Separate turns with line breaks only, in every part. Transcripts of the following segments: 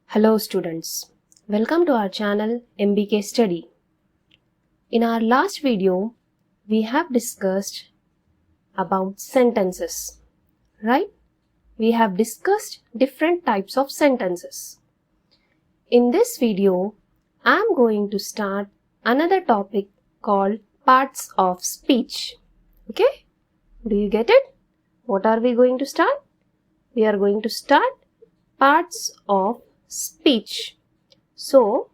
Hello students, welcome to our channel MBK Study. In our last video, we have discussed about sentences, right? We have discussed different types of sentences. In this video, I am going to start another topic called parts of speech. Okay? Do you get it? What are we going to start? We are going to start parts of speech. So,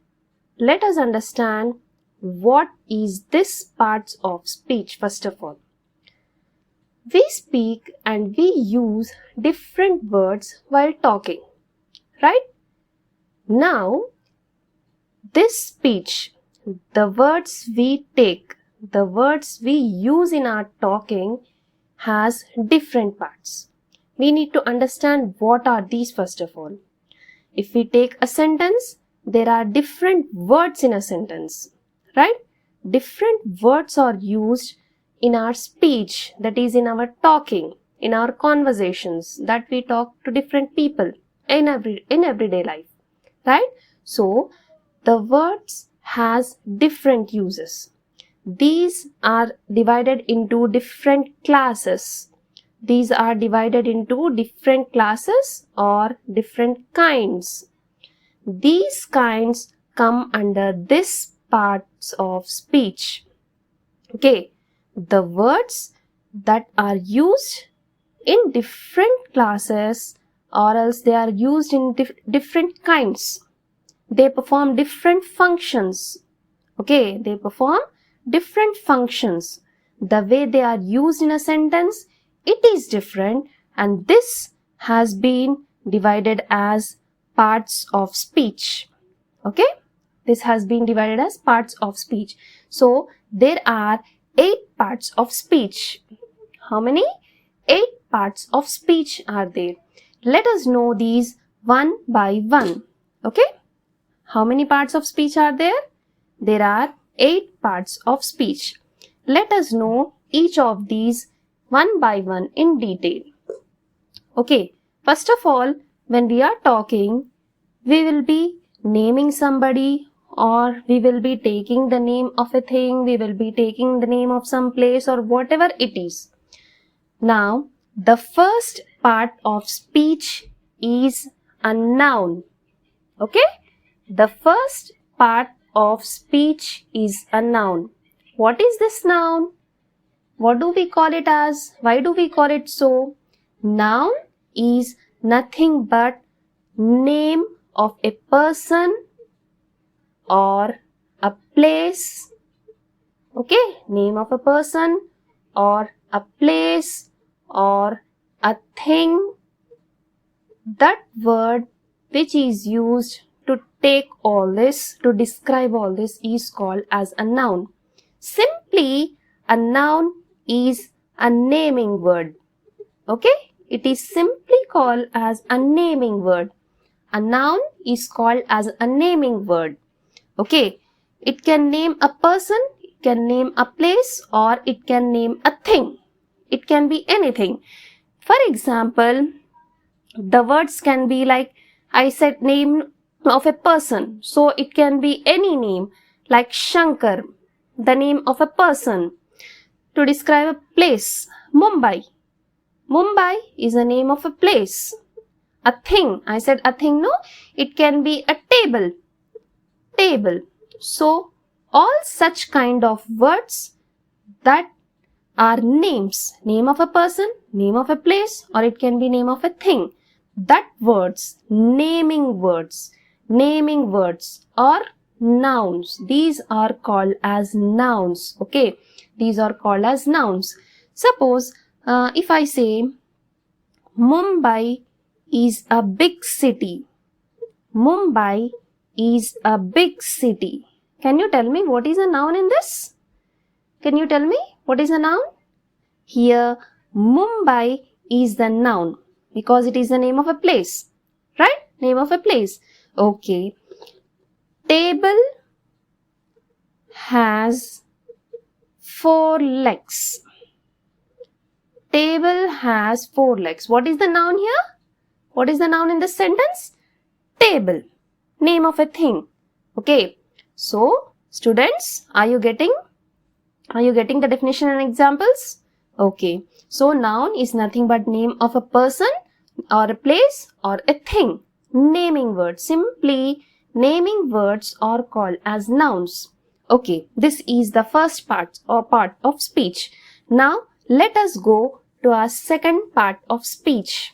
let us understand what is this parts of speech first of all. We speak and we use different words while talking, right? Now, this speech, the words we take, the words we use in our talking has different parts. We need to understand what are these first of all. If we take a sentence, there are different words in a sentence, right? Different words are used in our speech, that is in our talking, in our conversations that we talk to different people in everyday life, right? So the words has different uses. These are divided into different classes. These are divided into different classes or different kinds. These kinds come under this parts of speech. Okay, the words that are used in different classes or else they are used in different kinds. They perform different functions. Okay, they perform different functions. The way they are used in a sentence, it is different, and this has been divided as parts of speech. Okay, this has been divided as parts of speech. So there are 8 parts of speech. How many? 8 parts of speech are there. Let us know these one by one. Okay, how many parts of speech are there? There are 8 parts of speech. Let us know each of these one by one in detail. Okay, first of all, when we are talking, we will be naming somebody or we will be taking the name of a thing, we will be taking the name of some place or whatever it is. Now, the first part of speech is a noun. Okay? The first part of speech is a noun. What is this noun? What do we call it as? Why do we call it so? Noun is nothing but name of a person or a place. Okay, name of a person or a place or a thing. That word which is used to take all this, to describe all this, is called as a noun. Simply, a noun is a naming word. Okay, it is simply called as a naming word. A noun is called as a naming word. Okay, it can name a person, it can name a place, or it can name a thing. It can be anything. For example, the words can be like, I said name of a person, so it can be any name like Shankar, the name of a person. To describe a place, Mumbai. Mumbai is a name of a place. A thing, I said a thing, no? It can be a table. Table. So, all such kind of words that are names. Name of a person, name of a place, or it can be name of a thing. That words, naming words or nouns. These are called as nouns. Okay, these are called as nouns. Suppose if I say Mumbai is a big city. Mumbai is a big city. Can you tell me what is a noun in this? Can you tell me what is a noun? Here, Mumbai is the noun because it is the name of a place, right? Name of a place. Okay. Table has 4 legs. Table has 4 legs. What is the noun here? What is the noun in this sentence? Table. name of a thing. Okay, so students, are you getting the definition and examples? Okay, so noun is nothing but name of a person or a place or a thing. Naming words, simply naming words are called as nouns. Okay, this is the first part of speech. Now let us go to our second part of speech.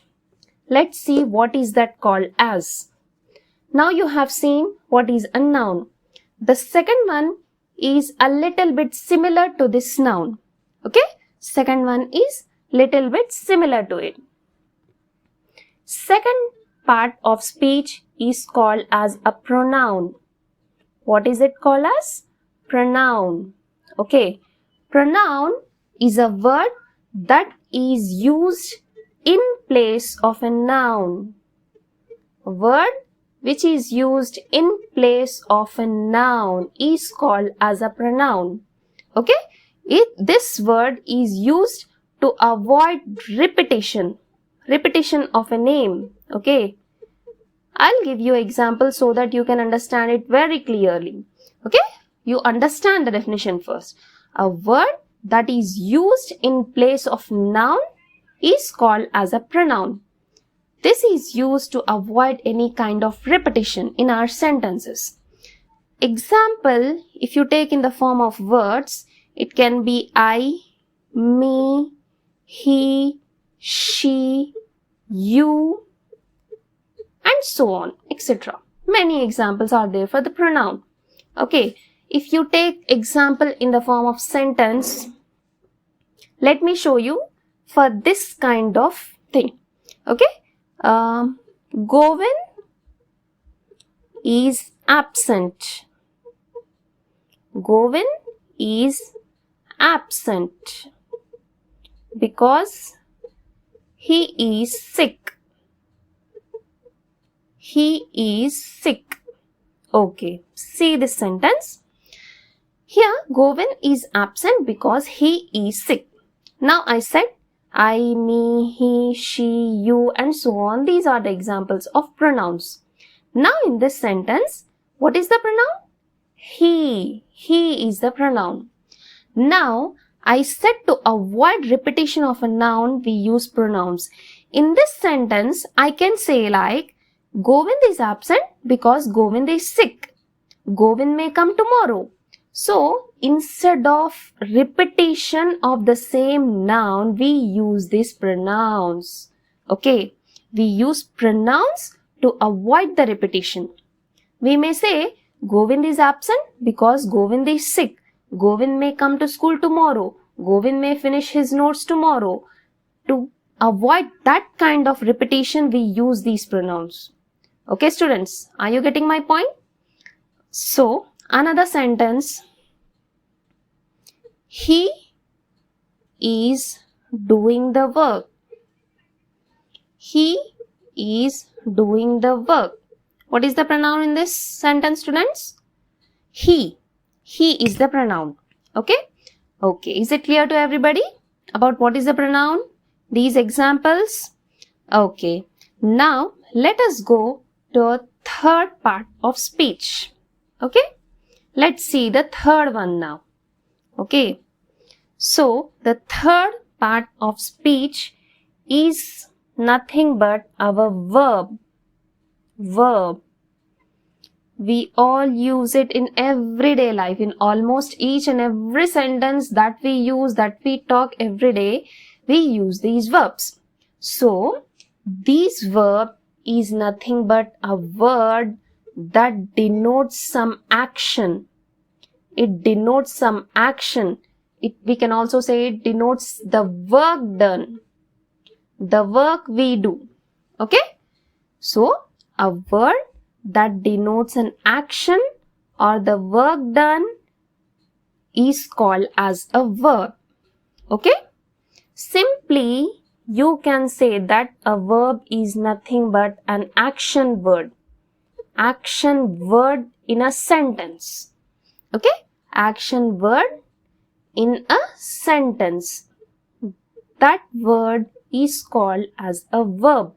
Let's see what is that called as. Now you have seen what is a noun. The second one is a little bit similar to this noun. Okay, second one is little bit similar to it. Second part of speech is called as a pronoun. What is it called as? Pronoun. Okay, pronoun is a word that is used in place of a noun. A word which is used in place of a noun is called as a pronoun. Okay, this word is used to avoid repetition of a name. Okay, I'll give you examples so that you can understand it very clearly. Okay, you understand the definition first. A word that is used in place of noun is called as a pronoun. This is used to avoid any kind of repetition in our sentences. Example, if you take in the form of words, it can be I, me, he, she, you, and so on, etc. Many examples are there for the pronoun. Okay, if you take example in the form of sentence, let me show you for this kind of thing. Okay, Govin is absent. Govin is absent because he is sick. He is sick. Okay, see this sentence. Here, Govin is absent because he is sick. Now I said I, me, he, she, you, and so on. These are the examples of pronouns. Now in this sentence, what is the pronoun? He. He is the pronoun. Now, I said to avoid repetition of a noun, we use pronouns. In this sentence, I can say like, Govind is absent because Govind is sick. Govind may come tomorrow. So, instead of repetition of the same noun, we use these pronouns. Okay, we use pronouns to avoid the repetition. We may say, Govind is absent because Govind is sick. Govind may come to school tomorrow. Govind may finish his notes tomorrow. To avoid that kind of repetition, we use these pronouns. Okay, students, are you getting my point? So, another sentence. He is doing the work. He is doing the work. What is the pronoun in this sentence, students? He. He is the pronoun. Okay? Okay. Is it clear to everybody about what is the pronoun? These examples? Okay. Now, let us go to a third part of speech. Okay? Let's see the third one now. Okay. So, the third part of speech is nothing but our verb. Verb. We all use it in everyday life. In almost each and every sentence that we use, that we talk every day, we use these verbs. So, this verb is nothing but a word that denotes some action. It denotes some action. We can also say it denotes the work done. The work we do. Okay? So, a word that denotes an action or the work done is called as a verb. Okay? Simply, you can say that a verb is nothing but an action word. Action word in a sentence. Okay? Action word in a sentence. That word is called as a verb.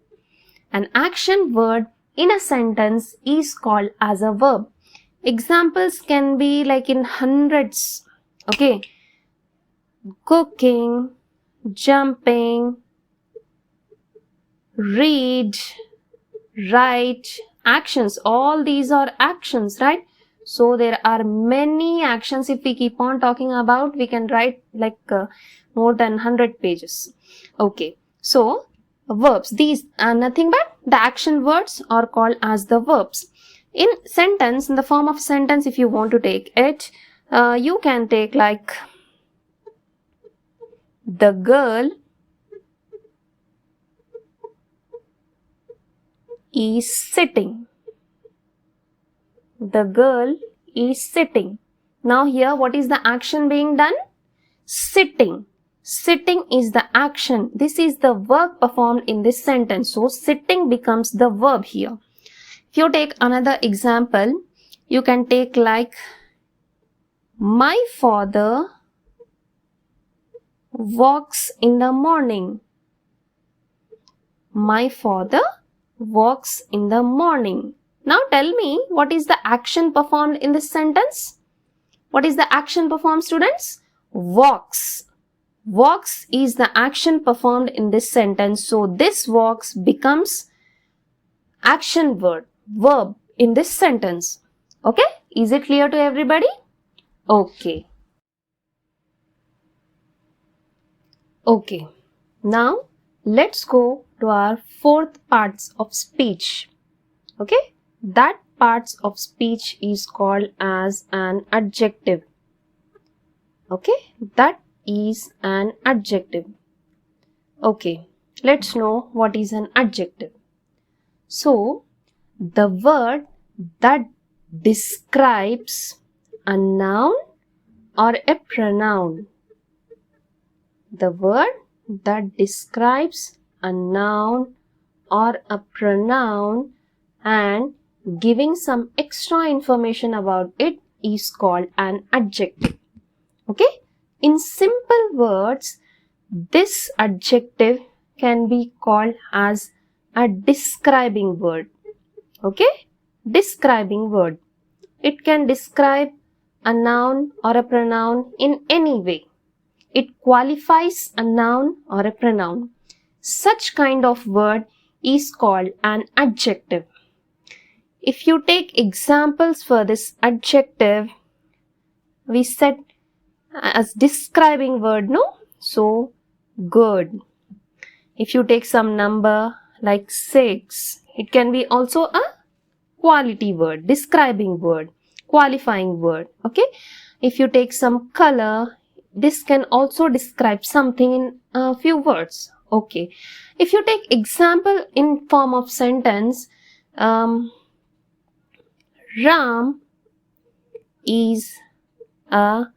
An action word in a sentence is called as a verb. Examples can be like in hundreds. Okay. Cooking, jumping, read, write, actions. All these are actions, right? So there are many actions. If we keep on talking about, we can write like more than 100 pages. Okay. So verbs, these are nothing but the action words are called as the verbs. In sentence, in the form of sentence, if you want to take it, you can take like the girl is sitting. The girl is sitting. Now here, what is the action being done? Sitting. Sitting is the action. This is the work performed in this sentence. So sitting becomes the verb here. If you take another example, you can take like my father walks in the morning. My father walks in the morning. Now tell me, what is the action performed in this sentence? What is the action performed, students? Walks. Walks is the action performed in this sentence. So this walks becomes action word, verb in this sentence. Okay? Is it clear to everybody? Okay. Okay. Now let's go to our fourth parts of speech. Okay? That parts of speech is called as an adjective. Okay? That is an adjective. Okay. Let's know what is an adjective. So, the word that describes a noun or a pronoun. The word that describes a noun or a pronoun and giving some extra information about it is called an adjective. Okay? In simple words, this adjective can be called as a describing word. Okay? Describing word. It can describe a noun or a pronoun in any way. It qualifies a noun or a pronoun. Such kind of word is called an adjective. If you take examples for this adjective, we said as describing word, no? So, good. If you take some number like 6, it can be also a quality word, describing word, qualifying word. Okay? If you take some color, this can also describe something in a few words. Okay. If you take example in form of sentence, Ram is a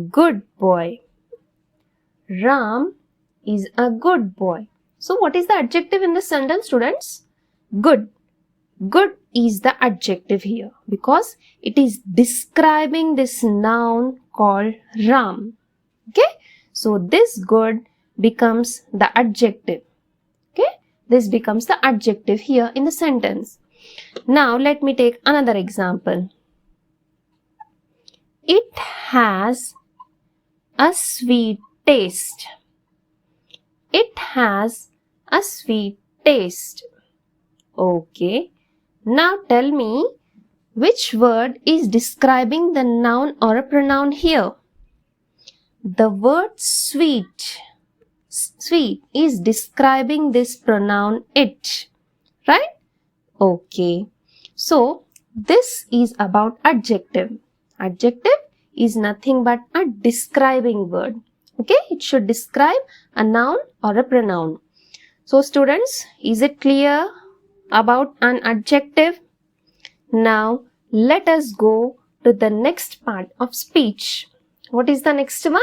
good boy. Ram is a good boy. So what is the adjective in this sentence, students? Good. Good is the adjective here because it is describing this noun called Ram. Okay. So this good becomes the adjective. Okay. This becomes the adjective here in the sentence. Now let me take another example. It has a sweet taste. It has a sweet taste. Okay. Now tell me which word is describing the noun or a pronoun here. The word sweet. Sweet is describing this pronoun it. Right? Okay. So this is about adjective. Adjective is nothing but a describing word. Okay, it should describe a noun or a pronoun. So students, is it clear about an adjective? Now let us go to the next part of speech. What is the next one?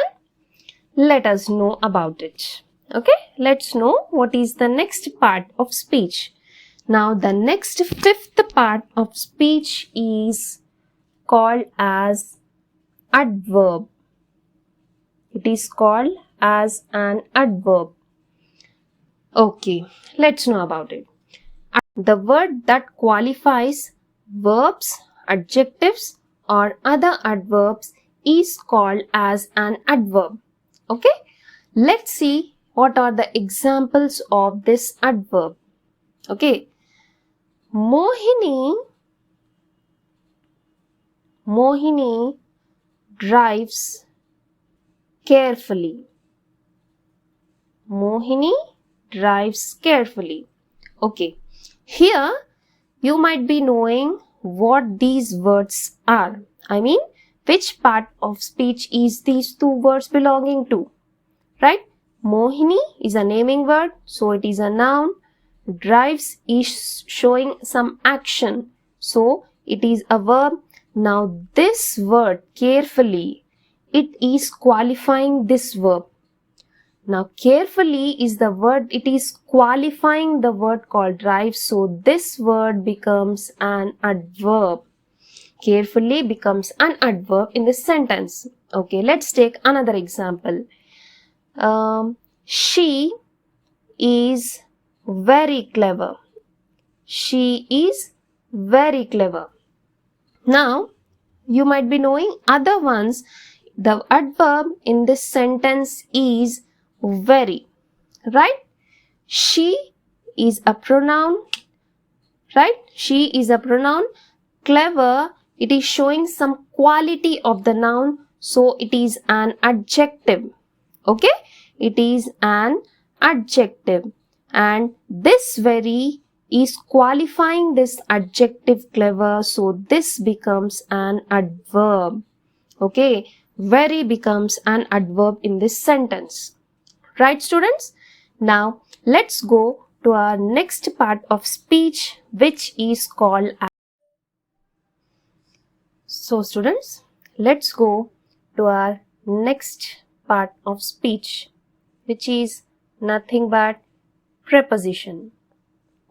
Let us know about it. Okay, let's know what is the next part of speech. Now the next fifth part of speech is called as adverb. It is called as an adverb. Okay, let's know about it. the word that qualifies verbs, adjectives or other adverbs is called as an adverb. Okay, let's see what are the examples of this adverb. Okay, Mohini drives carefully. Mohini drives carefully. Okay, here you might be knowing what these words are. I mean, which part of speech is these two words belonging to, right? Mohini is a naming word, so it is a noun. Drives is showing some action, so it is a verb. Now this word carefully, it is qualifying this verb. Now carefully is the word, it is qualifying the word called drive, so this word becomes an adverb. Carefully becomes an adverb in this sentence. Okay, let's take another example. She is very clever. She is very clever. Now, you might be knowing other ones. The adverb in this sentence is very, right? She is a pronoun, right? She is a pronoun. Clever, it is showing some quality of the noun, so it is an adjective. Okay, it is an adjective, and this very is qualifying this adjective clever, so this becomes an adverb. Okay, very becomes an adverb in this sentence. Right, students? Now, let's go to our next part of speech, which is called as. So, students, let's go to our next part of speech, which is nothing but preposition.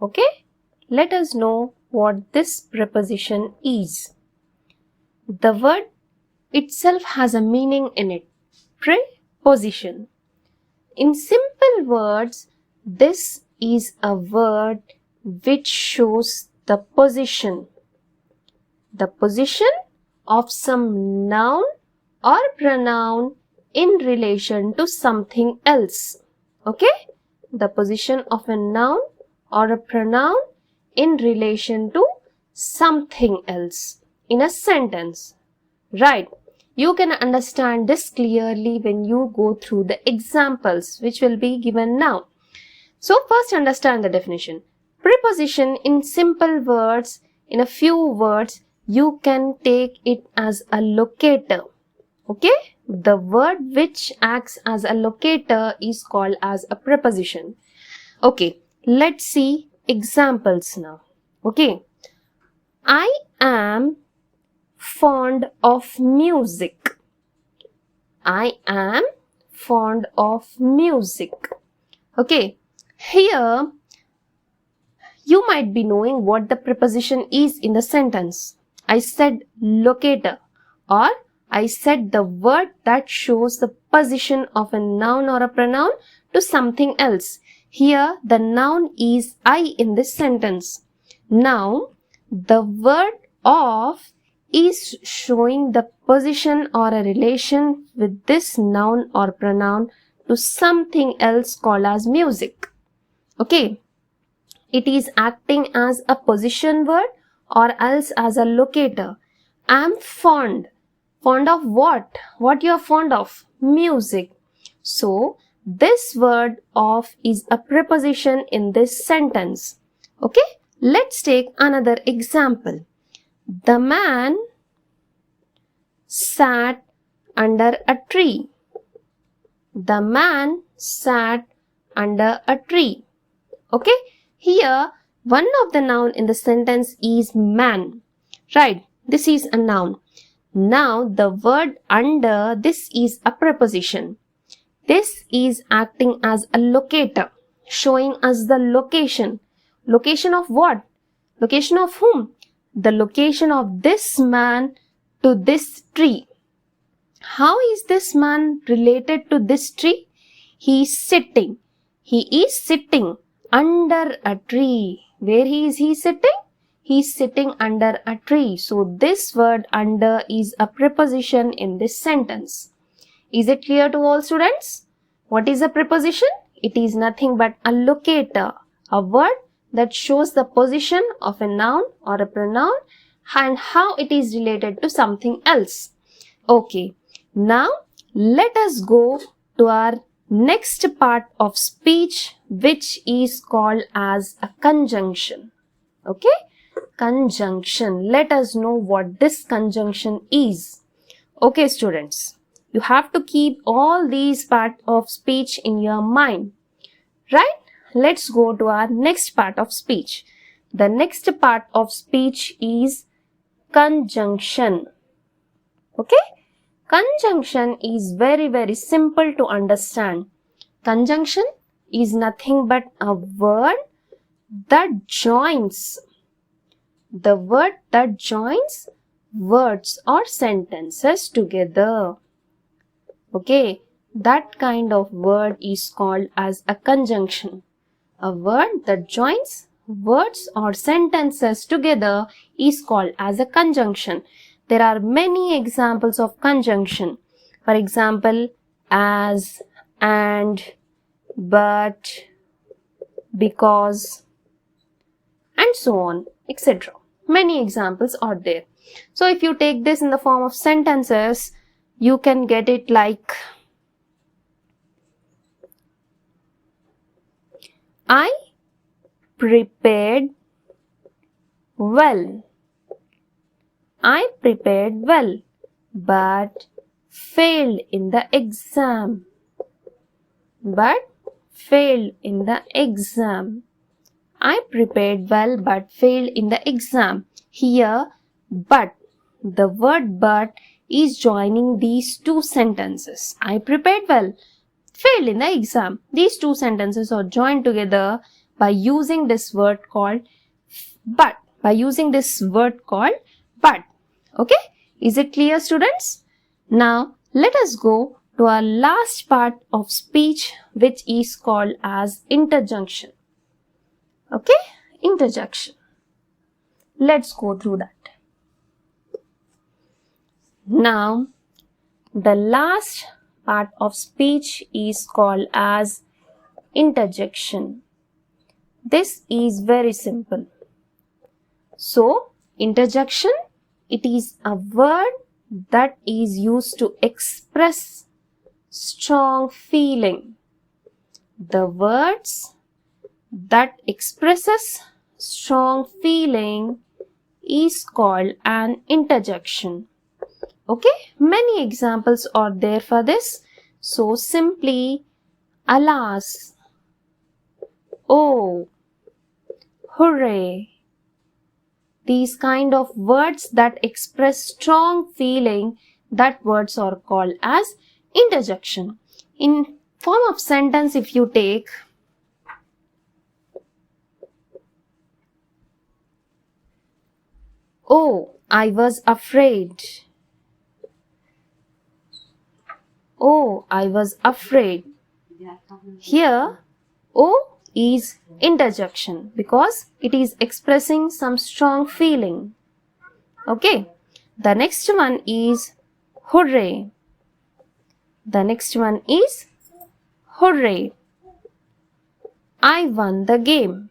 Okay, let us know what this preposition is. The word itself has a meaning in it. Preposition. In simple words, this is a word which shows the position of some noun or pronoun in relation to something else. Okay, the position of a noun or a pronoun in relation to something else in a sentence. Right, you can understand this clearly when you go through the examples which will be given now. So first understand the definition. Preposition in simple words, in a few words, you can take it as a locator. Okay, the word which acts as a locator is called as a preposition. Okay, let's see examples now. Okay, I am fond of music. I am fond of music. Okay, here you might be knowing what the preposition is in the sentence. I said locator, or I said the word that shows the position of a noun or a pronoun to something else. Here the noun is I in this sentence. Now the word of is showing the position or a relation with this noun or pronoun to something else called as music. Okay, it is acting as a position word or else as a locator. I am fond. Fond of what? What you are fond of? Music. So, this word of is a preposition in this sentence. Okay, let's take another example. The man sat under a tree. The man sat under a tree. Okay, here one of the noun in the sentence is man. Right, this is a noun. Now the word under, this is a preposition. This is acting as a locator, showing us the location. Location of what? Location of whom? The location of this man to this tree. How is this man related to this tree? He is sitting. He is sitting under a tree. Where is he sitting? He is sitting under a tree. So this word under is a preposition in this sentence. Is it clear to all students? What is a preposition? It is nothing but a locator, a word that shows the position of a noun or a pronoun and how it is related to something else. Okay, now let us go to our next part of speech, which is called as a conjunction. Okay, conjunction. Let us know what this conjunction is. Okay, students, you have to keep all these parts of speech in your mind, right? Let's go to our next part of speech. The next part of speech is conjunction. Okay? Conjunction is very simple to understand. Conjunction is nothing but a word that joins. The word that joins words or sentences together. Okay, that kind of word is called as a conjunction. A word that joins words or sentences together is called as a conjunction. There are many examples of conjunction. For example, as, and, but, because, and so on, etc. Many examples are there. So if you take this in the form of sentences, you can get it like, I prepared well. I prepared well, but failed in the exam. But failed in the exam. I prepared well, but failed in the exam. Here, but, the word but is joining these two sentences. I prepared well, failed in the exam. These two sentences are joined together by using this word called but. Okay? Is it clear, students? Now, let us go to our last part of speech, which is called as interjunction. Okay? Interjunction. Let's go through that. Now, the last part of speech is called as interjection. This is very simple. So, interjection, it is a word that is used to express strong feeling. The words that expresses strong feeling is called an interjection. Okay, many examples are there for this. So simply, alas, oh, hooray. These kind of words that express strong feeling, that words are called as interjection. In form of sentence, if you take, oh, I was afraid. Oh, I was afraid. Here, oh is interjection because it is expressing some strong feeling. Okay. The next one is hooray. The next one is hooray. I won the game.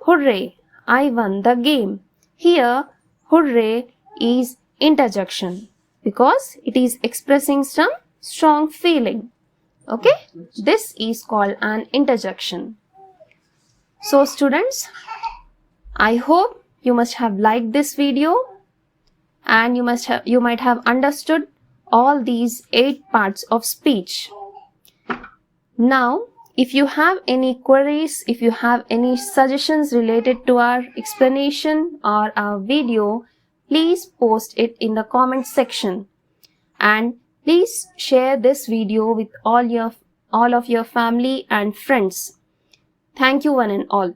Hooray, I won the game. Here, hooray is interjection because it is expressing some strong feeling. Okay, this is called an interjection. So students, I hope you must have liked this video and you might have understood all these 8 parts of speech. Now, if you have any queries, if you have any suggestions related to our explanation or our video, please post it in the comment section. And please share this video with all of your family and friends. Thank you one and all.